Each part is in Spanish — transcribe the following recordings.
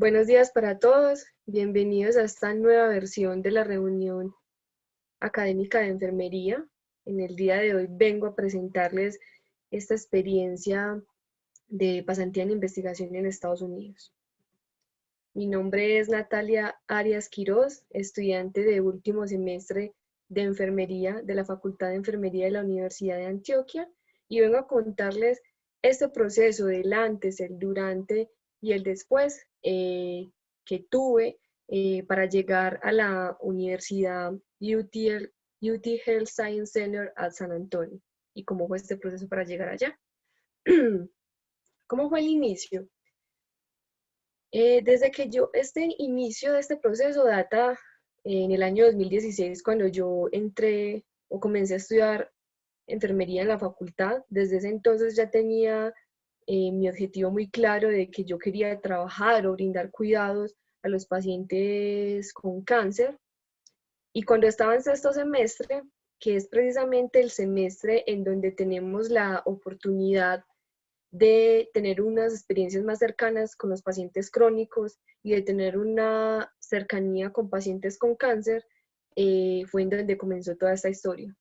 Buenos días para todos, bienvenidos a esta nueva versión de la reunión académica de enfermería. En el día de hoy vengo a presentarles esta experiencia de pasantía en investigación en Estados Unidos. Mi nombre es Natalia Arias Quiroz, estudiante de último semestre de enfermería de la Facultad de Enfermería de la Universidad de Antioquia y vengo a contarles este proceso del antes, el durante y el después que tuve para llegar a la Universidad UT Health Science Center a San Antonio y cómo fue este proceso para llegar allá. ¿Cómo fue el inicio? Desde que este inicio de este proceso data en el año 2016, cuando yo entré o comencé a estudiar enfermería en la facultad. Desde ese entonces ya tenía mi objetivo muy claro de que yo quería trabajar o brindar cuidados a los pacientes con cáncer. Y cuando estaba en sexto semestre, que es precisamente el semestre en donde tenemos la oportunidad de tener unas experiencias más cercanas con los pacientes crónicos y de tener una cercanía con pacientes con cáncer, fue en donde comenzó toda esta historia.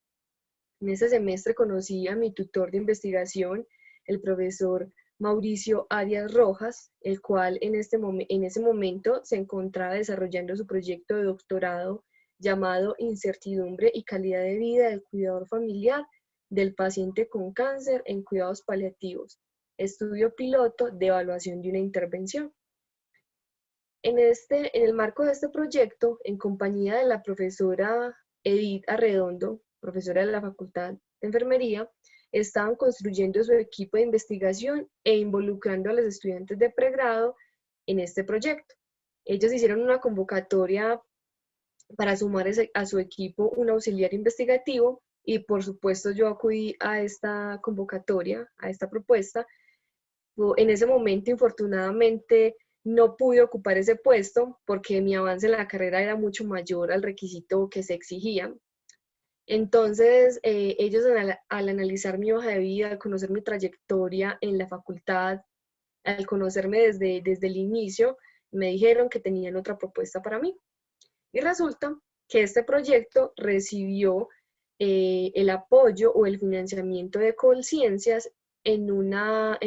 En ese semestre conocí a mi tutor de investigación, el profesor Mauricio Arias Rojas, el cual en ese momento se encontraba desarrollando su proyecto de doctorado llamado Incertidumbre y calidad de vida del cuidador familiar del paciente con cáncer en cuidados paliativos, estudio piloto de evaluación de una intervención. En el marco de este proyecto, en compañía de la profesora Edith Arredondo, profesora de la Facultad de Enfermería, estaban construyendo su equipo de investigación e involucrando a los estudiantes de pregrado en este proyecto. Ellos hicieron una convocatoria para sumar a su equipo un auxiliar investigativo y por supuesto yo acudí a esta convocatoria, a esta propuesta. En ese momento, infortunadamente, no pude ocupar ese puesto porque mi avance en la carrera era mucho mayor al requisito que se exigía. Entonces, ellos al analizar mi hoja de vida, al conocer mi trayectoria en la facultad, al conocerme desde el inicio, me dijeron que tenían otra propuesta para mí. Y resulta que este proyecto recibió el apoyo o el financiamiento de Colciencias en una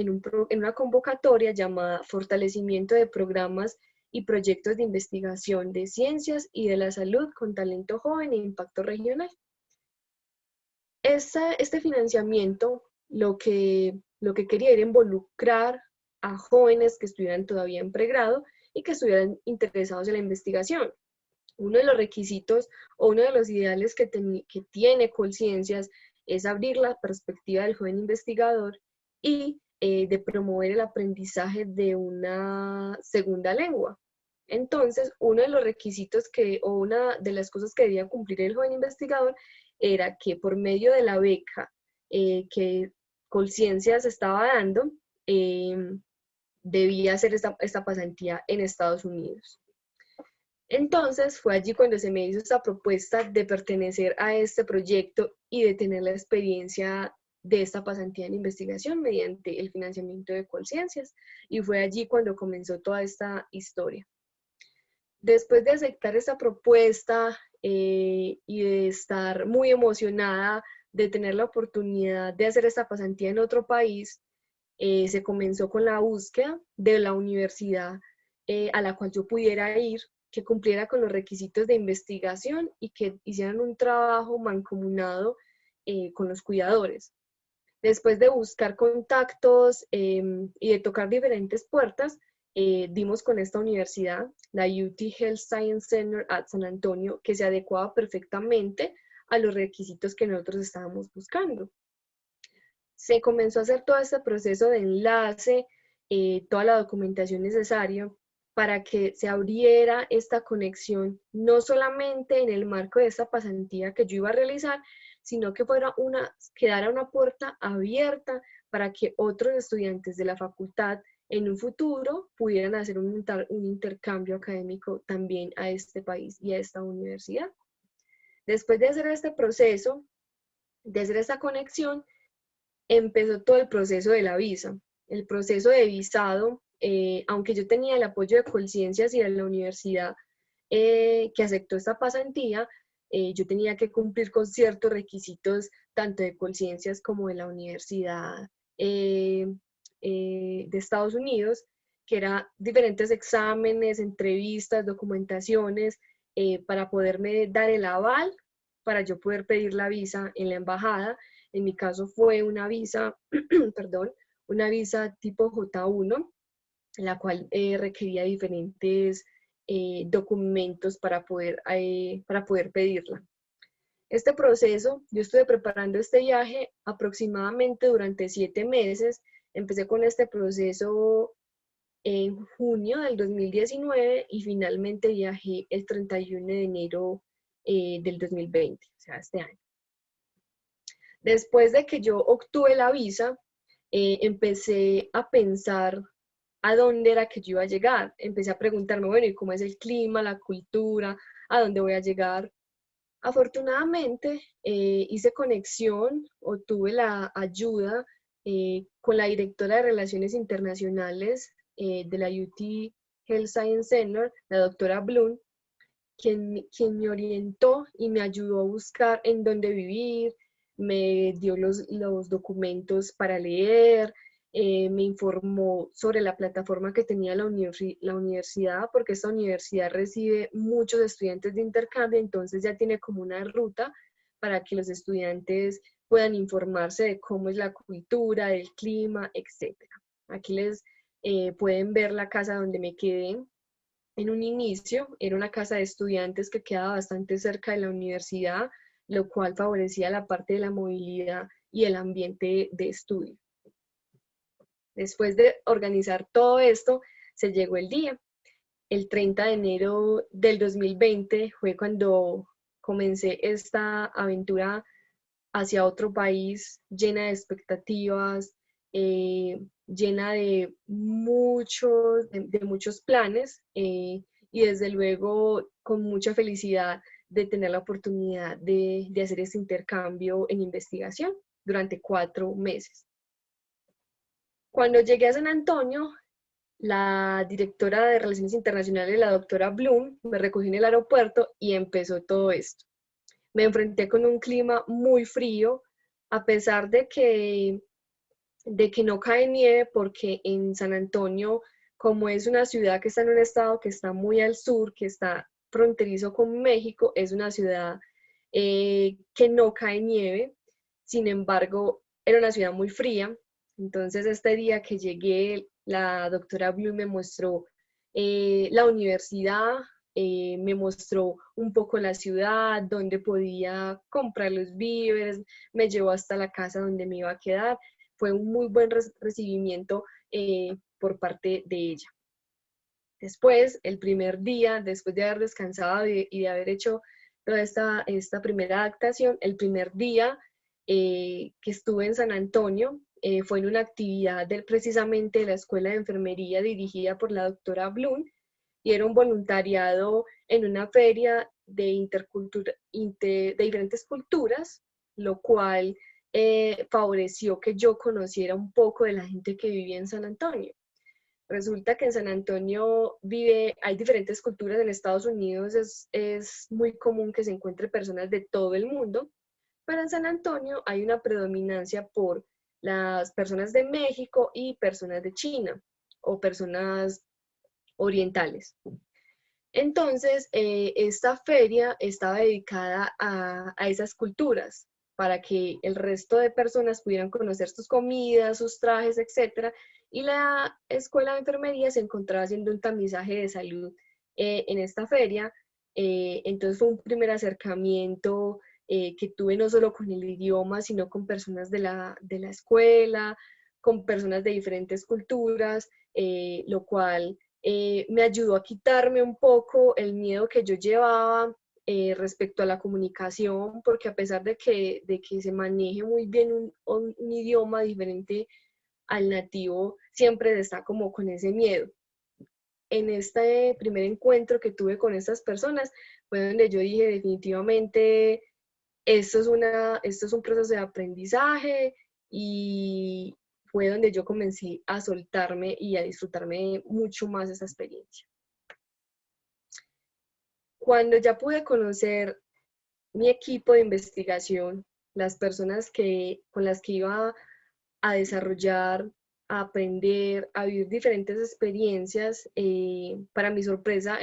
convocatoria llamada Fortalecimiento de Programas y Proyectos de Investigación de Ciencias y de la Salud con Talento Joven e Impacto Regional. Este financiamiento lo que quería era involucrar a jóvenes que estuvieran todavía en pregrado y que estuvieran interesados en la investigación. Uno de los requisitos o uno de los ideales que tiene Colciencias es abrir la perspectiva del joven investigador y de promover el aprendizaje de una segunda lengua. Entonces, uno de los requisitos o una de las cosas que debía cumplir el joven investigador era que por medio de la beca que Colciencias estaba dando, debía hacer esta pasantía en Estados Unidos. Entonces fue allí cuando se me hizo esta propuesta de pertenecer a este proyecto y de tener la experiencia de esta pasantía en investigación mediante el financiamiento de Colciencias. Y fue allí cuando comenzó toda esta historia. Después de aceptar esta propuesta y de estar muy emocionada de tener la oportunidad de hacer esta pasantía en otro país, se comenzó con la búsqueda de la universidad a la cual yo pudiera ir, que cumpliera con los requisitos de investigación y que hicieran un trabajo mancomunado con los cuidadores. Después de buscar contactos y de tocar diferentes puertas, dimos con esta universidad, la UT Health Science Center at San Antonio, que se adecuaba perfectamente a los requisitos que nosotros estábamos buscando. Se comenzó a hacer todo este proceso de enlace, toda la documentación necesaria para que se abriera esta conexión, no solamente en el marco de esta pasantía que yo iba a realizar, sino que quedara una puerta abierta para que otros estudiantes de la facultad en un futuro pudieran hacer un intercambio académico también a este país y a esta universidad. Después de hacer este proceso, de hacer esta conexión, empezó todo el proceso de la visa. El proceso de visado aunque yo tenía el apoyo de Colciencias y de la universidad que aceptó esta pasantía, yo tenía que cumplir con ciertos requisitos tanto de Colciencias como de la Universidad de Estados Unidos, que eran diferentes exámenes, entrevistas, documentaciones, para poderme dar el aval para yo poder pedir la visa en la embajada. En mi caso fue una visa, perdón, una visa tipo J1, la cual requería diferentes documentos para poder pedirla. Este proceso, yo estuve preparando este viaje aproximadamente durante 7 meses. Empecé con este proceso en junio del 2019 y finalmente viajé el 31 de enero del 2020, o sea, este año. Después de que yo obtuve la visa, empecé a pensar a dónde era que yo iba a llegar. Empecé a preguntarme, bueno, ¿y cómo es el clima, la cultura? ¿A dónde voy a llegar? Afortunadamente, hice conexión o tuve la ayuda con la directora de Relaciones Internacionales de la UT Health Science Center, la doctora Bloom, quien me orientó y me ayudó a buscar en dónde vivir, me dio los documentos para leer, me informó sobre la plataforma que tenía la universidad, porque esta universidad recibe muchos estudiantes de intercambio, entonces ya tiene como una ruta para que los estudiantes puedan informarse de cómo es la cultura, del clima, etc. Aquí les pueden ver la casa donde me quedé. En un inicio era una casa de estudiantes que quedaba bastante cerca de la universidad, lo cual favorecía la parte de la movilidad y el ambiente de estudio. Después de organizar todo esto, se llegó el día. El 30 de enero del 2020 fue cuando comencé esta aventura hacia otro país llena de expectativas, llena de muchos planes, y desde luego con mucha felicidad de tener la oportunidad de hacer este intercambio en investigación durante 4 meses. Cuando llegué a San Antonio, la directora de Relaciones Internacionales, la doctora Bloom, me recogió en el aeropuerto y empezó todo esto. Me enfrenté con un clima muy frío, a pesar de que no cae nieve, porque en San Antonio, como es una ciudad que está en un estado que está muy al sur, que está fronterizo con México, es una ciudad que no cae nieve. Sin embargo, era una ciudad muy fría. Entonces, este día que llegué, la doctora Blue me mostró la universidad, me mostró un poco la ciudad, donde podía comprar los víveres, me llevó hasta la casa donde me iba a quedar. Fue un muy buen recibimiento por parte de ella. Después, el primer día, después de haber descansado y de haber hecho toda esta primera adaptación, el primer día que estuve en San Antonio fue en una actividad precisamente de la Escuela de Enfermería dirigida por la doctora Bloom, y era un voluntariado en una feria de diferentes culturas, lo cual favoreció que yo conociera un poco de la gente que vivía en San Antonio. Resulta que en San Antonio hay diferentes culturas. En Estados Unidos es muy común que se encuentre personas de todo el mundo, pero en San Antonio hay una predominancia por las personas de México y personas de China o personas orientales. Entonces, esta feria estaba dedicada a esas culturas, para que el resto de personas pudieran conocer sus comidas, sus trajes, etc. Y la escuela de enfermería se encontraba haciendo un tamizaje de salud en esta feria. Entonces fue un primer acercamiento que tuve no solo con el idioma, sino con personas de la escuela, con personas de diferentes culturas, lo cual me ayudó a quitarme un poco el miedo que yo llevaba respecto a la comunicación, porque a pesar de que se maneje muy bien un idioma diferente al nativo, siempre está como con ese miedo. En este primer encuentro que tuve con estas personas fue donde yo dije definitivamente esto es un proceso de aprendizaje, y fue donde yo comencé a soltarme y a disfrutarme mucho más esa experiencia. Cuando ya pude conocer mi equipo de investigación, las personas con las que iba a desarrollar, a aprender, a vivir diferentes experiencias, para mi sorpresa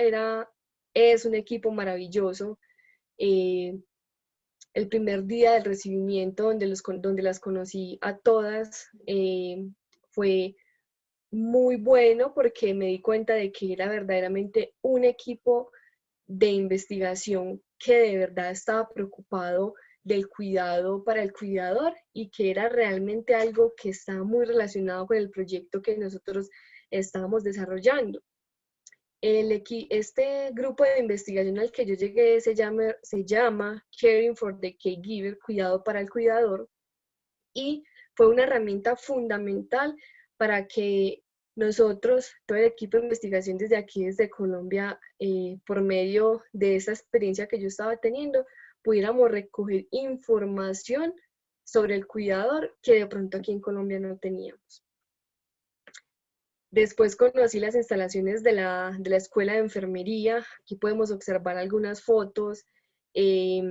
es un equipo maravilloso. Eh, el primer día del recibimiento, donde las conocí a todas, fue muy bueno porque me di cuenta de que era verdaderamente un equipo de investigación que de verdad estaba preocupado del cuidado para el cuidador y que era realmente algo que estaba muy relacionado con el proyecto que nosotros estábamos desarrollando. Este grupo de investigación al que yo llegué se llama Caring for the Caregiver, cuidado para el cuidador, y fue una herramienta fundamental para que nosotros, todo el equipo de investigación desde aquí, desde Colombia, por medio de esa experiencia que yo estaba teniendo, pudiéramos recoger información sobre el cuidador que de pronto aquí en Colombia no teníamos. Después conocí las instalaciones de la Escuela de Enfermería. Aquí podemos observar algunas fotos y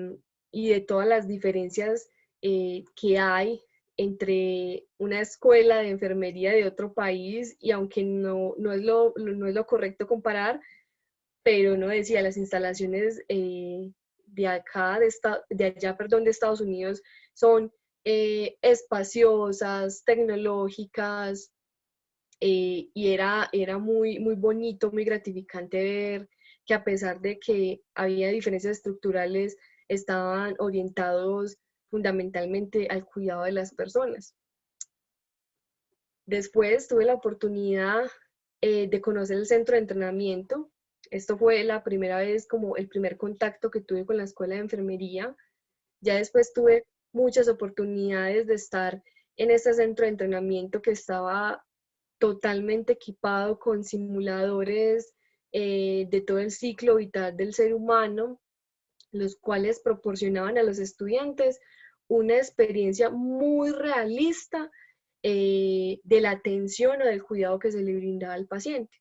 de todas las diferencias que hay entre una escuela de enfermería de otro país, y aunque no es lo correcto comparar, pero uno decía, las instalaciones de allá, de Estados Unidos son espaciosas, tecnológicas, y era muy, muy bonito, muy gratificante ver que a pesar de que había diferencias estructurales, estaban orientados fundamentalmente al cuidado de las personas. Después tuve la oportunidad de conocer el centro de entrenamiento. Esto fue la primera vez, como el primer contacto que tuve con la escuela de enfermería. Ya después tuve muchas oportunidades de estar en este centro de entrenamiento que estaba totalmente equipado con simuladores de todo el ciclo vital del ser humano, los cuales proporcionaban a los estudiantes una experiencia muy realista de la atención o del cuidado que se le brindaba al paciente.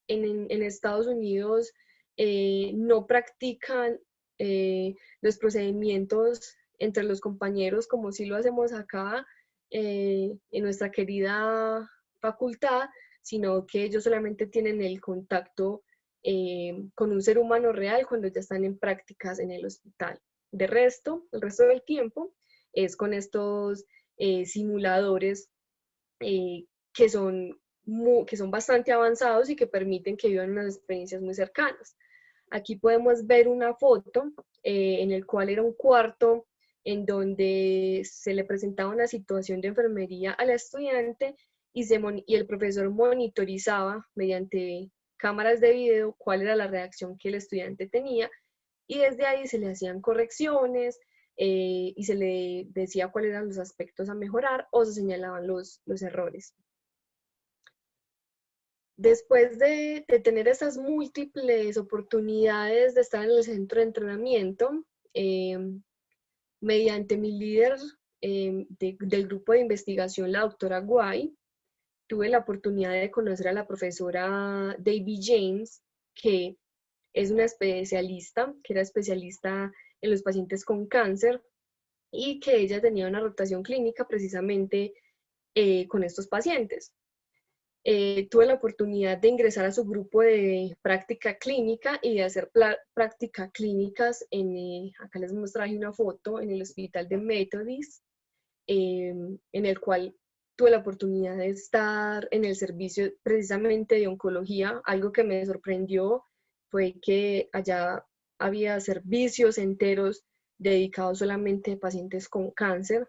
En Estados Unidos no practican los procedimientos entre los compañeros como si lo hacemos acá en nuestra querida facultad, sino que ellos solamente tienen el contacto con un ser humano real cuando ya están en prácticas en el hospital. El resto del tiempo es con estos simuladores eh, que son que son bastante avanzados y que permiten que vivan unas experiencias muy cercanas. Aquí podemos ver una foto en el cual era un cuarto en donde se le presentaba una situación de enfermería a la estudiante y el profesor monitorizaba mediante cámaras de video cuál era la reacción que el estudiante tenía, y desde ahí se le hacían correcciones y se le decía cuáles eran los aspectos a mejorar o se señalaban los errores. Después de tener esas múltiples oportunidades de estar en el centro de entrenamiento, mediante mi líder del grupo de investigación, la doctora Guay, tuve la oportunidad de conocer a la profesora Davy James, que es una especialista, que era especialista en los pacientes con cáncer, y que ella tenía una rotación clínica precisamente con estos pacientes. Tuve la oportunidad de ingresar a su grupo de práctica clínica y de hacer práctica clínicas acá les mostré una foto, en el hospital de Methodist, en el cual tuve la oportunidad de estar en el servicio precisamente de oncología. Algo que me sorprendió fue que allá había servicios enteros dedicados solamente a pacientes con cáncer,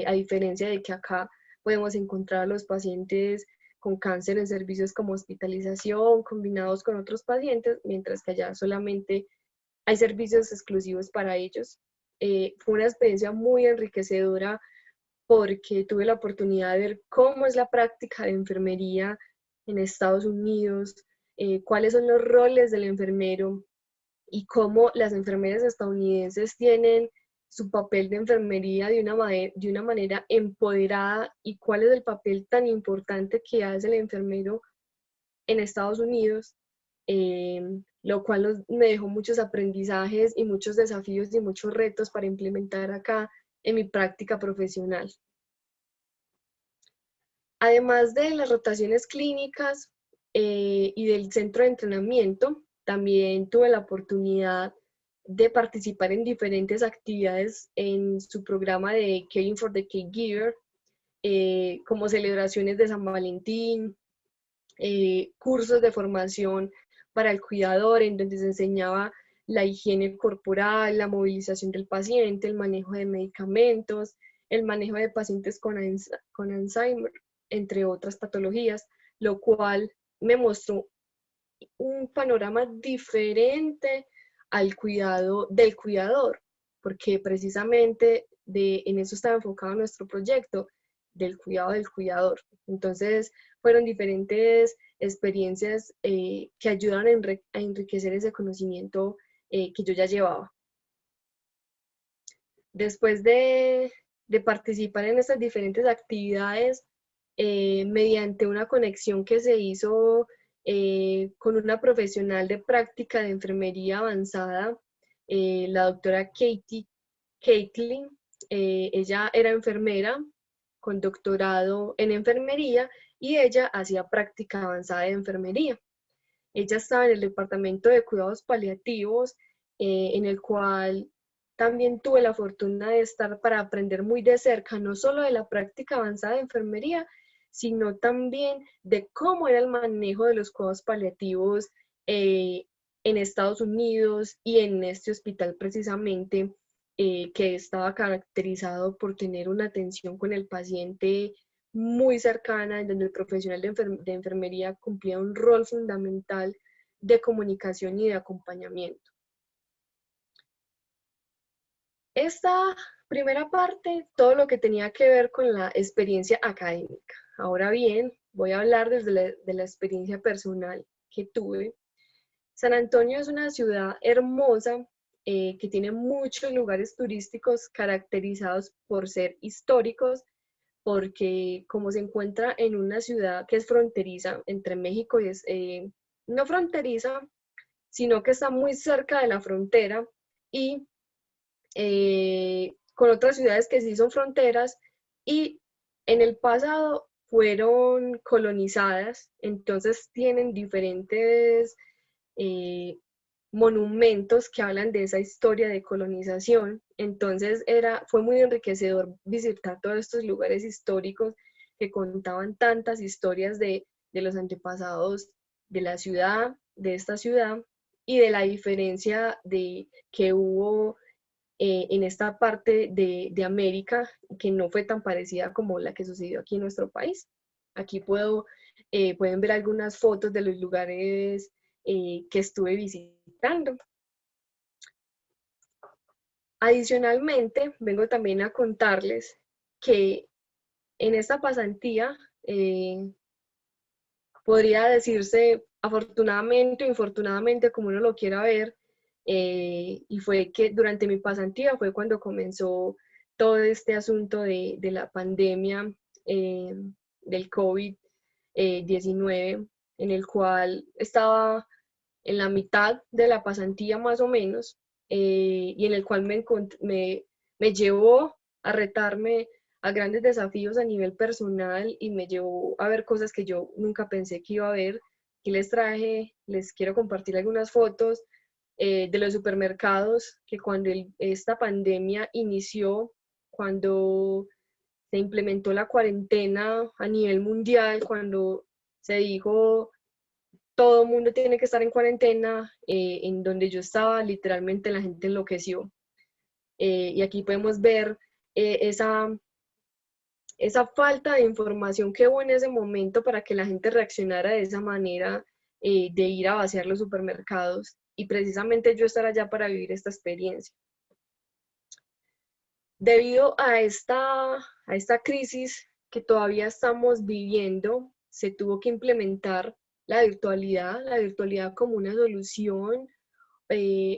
a diferencia de que acá podemos encontrar a los pacientes con cáncer en servicios como hospitalización combinados con otros pacientes, mientras que allá solamente hay servicios exclusivos para ellos. Fue una experiencia muy enriquecedora porque tuve la oportunidad de ver cómo es la práctica de enfermería en Estados Unidos, cuáles son los roles del enfermero y cómo las enfermeras estadounidenses tienen su papel de enfermería de una manera empoderada y cuál es el papel tan importante que hace el enfermero en Estados Unidos, lo cual me dejó muchos aprendizajes y muchos desafíos y muchos retos para implementar acá en mi práctica profesional. Además de las rotaciones clínicas y del centro de entrenamiento, también tuve la oportunidad de participar en diferentes actividades en su programa de Caring for the Caregiver, como celebraciones de San Valentín, cursos de formación para el cuidador, en donde se enseñaba la higiene corporal, la movilización del paciente, el manejo de medicamentos, el manejo de pacientes con Alzheimer, entre otras patologías, lo cual me mostró un panorama diferente al cuidado del cuidador, porque precisamente en eso estaba enfocado nuestro proyecto, del cuidado del cuidador. Entonces, fueron diferentes experiencias que ayudaron a enriquecer ese conocimiento que yo ya llevaba. Después de participar en estas diferentes actividades, mediante una conexión que se hizo con una profesional de práctica de enfermería avanzada, la doctora Caitlin. Ella era enfermera con doctorado en enfermería y ella hacía práctica avanzada de enfermería. Ella estaba en el departamento de cuidados paliativos, en el cual también tuve la fortuna de estar para aprender muy de cerca, no solo de la práctica avanzada de enfermería, sino también de cómo era el manejo de los cuidados paliativos en Estados Unidos y en este hospital precisamente, que estaba caracterizado por tener una atención con el paciente muy cercana, en donde el profesional de enfermería cumplía un rol fundamental de comunicación y de acompañamiento. Esta primera parte, todo lo que tenía que ver con la experiencia académica. Ahora bien, voy a hablar de la experiencia personal que tuve. San Antonio es una ciudad hermosa que tiene muchos lugares turísticos caracterizados por ser históricos, porque como se encuentra en una ciudad que es fronteriza entre México y no fronteriza, sino que está muy cerca de la frontera y con otras ciudades que sí son fronteras y en el pasado fueron colonizadas, entonces tienen diferentes eh, monumentos que hablan de esa historia de colonización. Entonces fue muy enriquecedor visitar todos estos lugares históricos que contaban tantas historias de los antepasados de la ciudad, de esta ciudad, y de la diferencia que hubo en esta parte de América, que no fue tan parecida como la que sucedió aquí en nuestro país. Aquí pueden ver algunas fotos de los lugares que estuve visitando. Adicionalmente, vengo también a contarles que en esta pasantía, podría decirse afortunadamente o infortunadamente, como uno lo quiera ver, y fue que durante mi pasantía fue cuando comenzó todo este asunto de la pandemia del COVID-19, en el cual estaba en la mitad de la pasantía más o menos, y en el cual me llevó a retarme a grandes desafíos a nivel personal y me llevó a ver cosas que yo nunca pensé que iba a ver. Aquí les quiero compartir algunas fotos de los supermercados que cuando esta pandemia inició, cuando se implementó la cuarentena a nivel mundial, cuando se dijo todo el mundo tiene que estar en cuarentena, en donde yo estaba, literalmente la gente enloqueció. Y aquí podemos ver esa falta de información que hubo en ese momento para que la gente reaccionara de esa manera, de ir a vaciar los supermercados, y precisamente yo estar allá para vivir esta experiencia. Debido a esta crisis que todavía estamos viviendo, se tuvo que implementar la virtualidad como una solución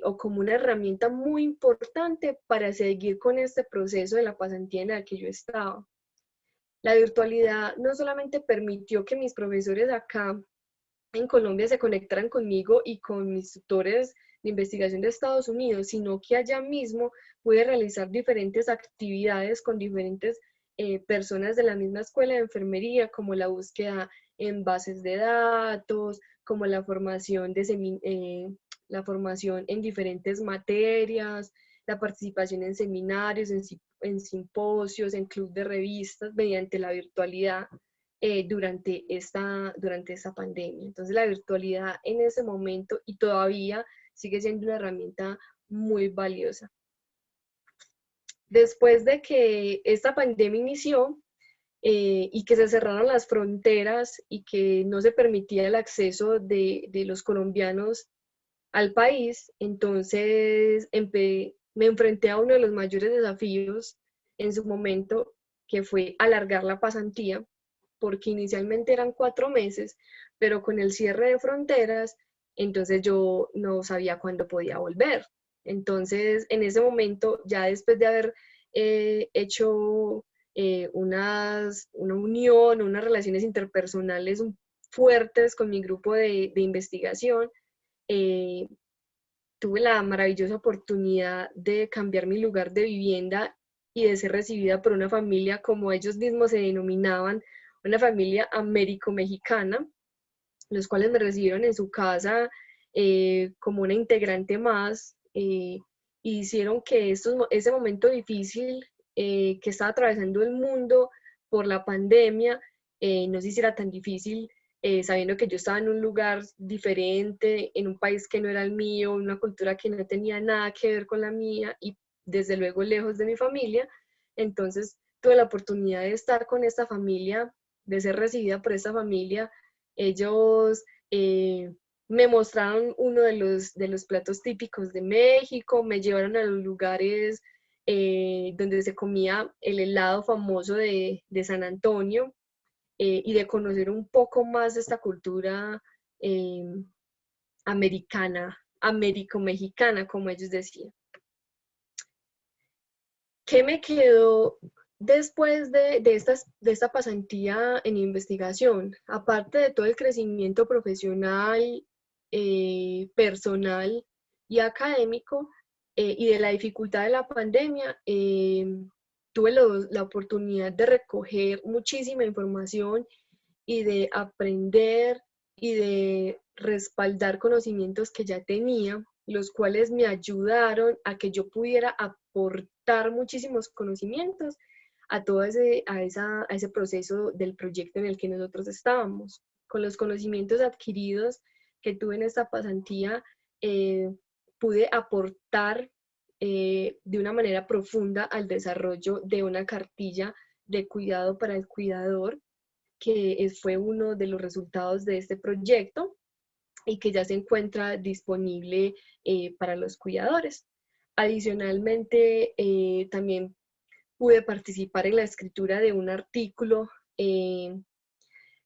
o como una herramienta muy importante para seguir con este proceso de la pasantía en la que yo estaba. La virtualidad no solamente permitió que mis profesores acá en Colombia se conectaran conmigo y con mis tutores de investigación de Estados Unidos, sino que allá mismo pude realizar diferentes actividades con diferentes personas de la misma escuela de enfermería, como la búsqueda en bases de datos, como la formación en diferentes materias, la participación en seminarios, en simposios, en club de revistas, mediante la virtualidad durante esta pandemia. Entonces la virtualidad en ese momento y todavía sigue siendo una herramienta muy valiosa. Después de que esta pandemia inició y que se cerraron las fronteras y que no se permitía el acceso de los colombianos al país, entonces me enfrenté a uno de los mayores desafíos en su momento, que fue alargar la pasantía, porque inicialmente eran 4 meses, pero con el cierre de fronteras, entonces yo no sabía cuándo podía volver. Entonces, en ese momento, ya después de haber hecho una unión, unas relaciones interpersonales fuertes con mi grupo de investigación, eh, tuve la maravillosa oportunidad de cambiar mi lugar de vivienda y de ser recibida por una familia, como ellos mismos se denominaban, una familia américo-mexicana, los cuales me recibieron en su casa como una integrante más y hicieron que ese momento difícil que estaba atravesando el mundo por la pandemia no se hiciera tan difícil, sabiendo que yo estaba en un lugar diferente, en un país que no era el mío, una cultura que no tenía nada que ver con la mía y desde luego lejos de mi familia. Entonces tuve la oportunidad de estar con esta familia, de ser recibida por esta familia. Ellos me mostraron uno de los platos típicos de México, me llevaron a los lugares donde se comía el helado famoso de San Antonio y de conocer un poco más de esta cultura eh, americana, américo-mexicana, como ellos decían. ¿Qué me quedó después de esta pasantía en investigación? Aparte de todo el crecimiento profesional, personal y académico, y de la dificultad de la pandemia, tuve la oportunidad de recoger muchísima información y de aprender y de respaldar conocimientos que ya tenía, los cuales me ayudaron a que yo pudiera aportar muchísimos conocimientos a todo a ese proceso del proyecto en el que nosotros estábamos. Con los conocimientos adquiridos que tuve en esta pasantía, pude aportar de una manera profunda al desarrollo de una cartilla de cuidado para el cuidador, que fue uno de los resultados de este proyecto y que ya se encuentra disponible para los cuidadores. Adicionalmente, también pude participar en la escritura de un artículo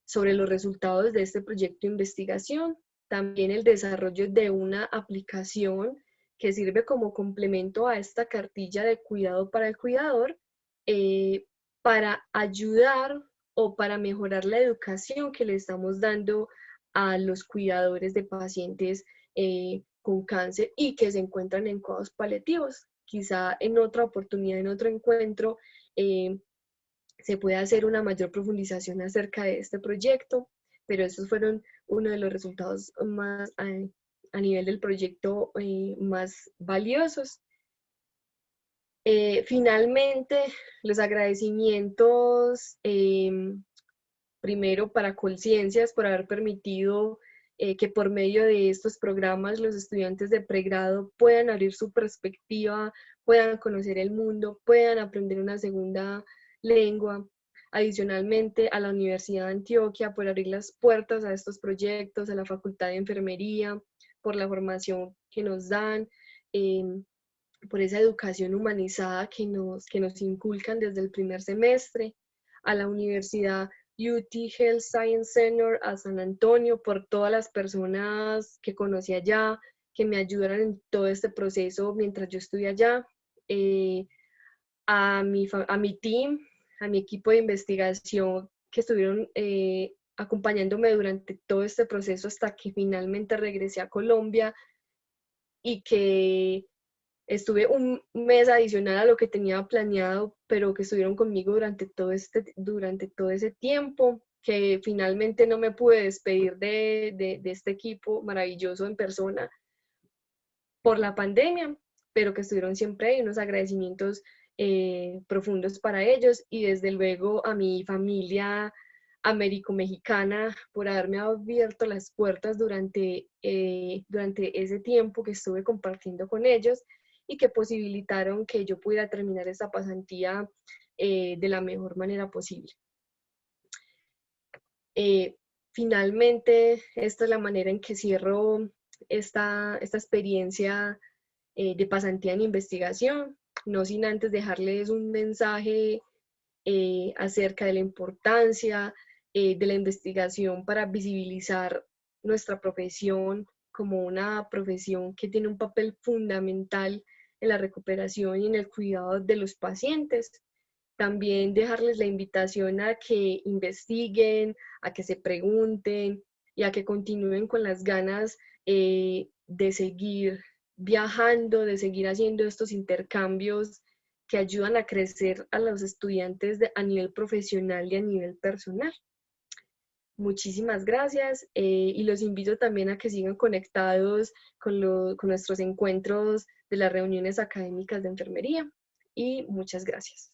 sobre los resultados de este proyecto de investigación, también el desarrollo de una aplicación que sirve como complemento a esta cartilla de cuidado para el cuidador, para ayudar o para mejorar la educación que le estamos dando a los cuidadores de pacientes con cáncer y que se encuentran en cuidados paliativos. Quizá en otra oportunidad, en otro encuentro, se puede hacer una mayor profundización acerca de este proyecto, pero estos fueron uno de los resultados más a nivel del proyecto más valiosos. Finalmente, los agradecimientos primero para Colciencias por haber permitido que por medio de estos programas los estudiantes de pregrado puedan abrir su perspectiva, puedan conocer el mundo, puedan aprender una segunda lengua. Adicionalmente, a la Universidad de Antioquia por abrir las puertas a estos proyectos, a la Facultad de Enfermería, por la formación que nos dan, por esa educación humanizada que nos inculcan desde el primer semestre, a la Universidad UT Health Science Center, a San Antonio, por todas las personas que conocí allá, que me ayudaron en todo este proceso mientras yo estuve allá, a mi team, a mi equipo de investigación que estuvieron acompañándome durante todo este proceso hasta que finalmente regresé a Colombia y que estuve un mes adicional a lo que tenía planeado, pero que estuvieron conmigo durante todo ese tiempo, que finalmente no me pude despedir de este equipo maravilloso en persona por la pandemia, pero que estuvieron siempre ahí, unos agradecimientos profundos para ellos y desde luego a mi familia américo-mexicana por haberme abierto las puertas durante ese tiempo que estuve compartiendo con ellos y que posibilitaron que yo pudiera terminar esa pasantía de la mejor manera posible. Finalmente, esta es la manera en que cierro esta experiencia de pasantía en investigación, no sin antes dejarles un mensaje acerca de la importancia de la investigación para visibilizar nuestra profesión como una profesión que tiene un papel fundamental en la recuperación y en el cuidado de los pacientes. También dejarles la invitación a que investiguen, a que se pregunten y a que continúen con las ganas de seguir viajando, de seguir haciendo estos intercambios que ayudan a crecer a los estudiantes a nivel profesional y a nivel personal. Muchísimas gracias y los invito también a que sigan conectados con nuestros encuentros de las reuniones académicas de enfermería y muchas gracias.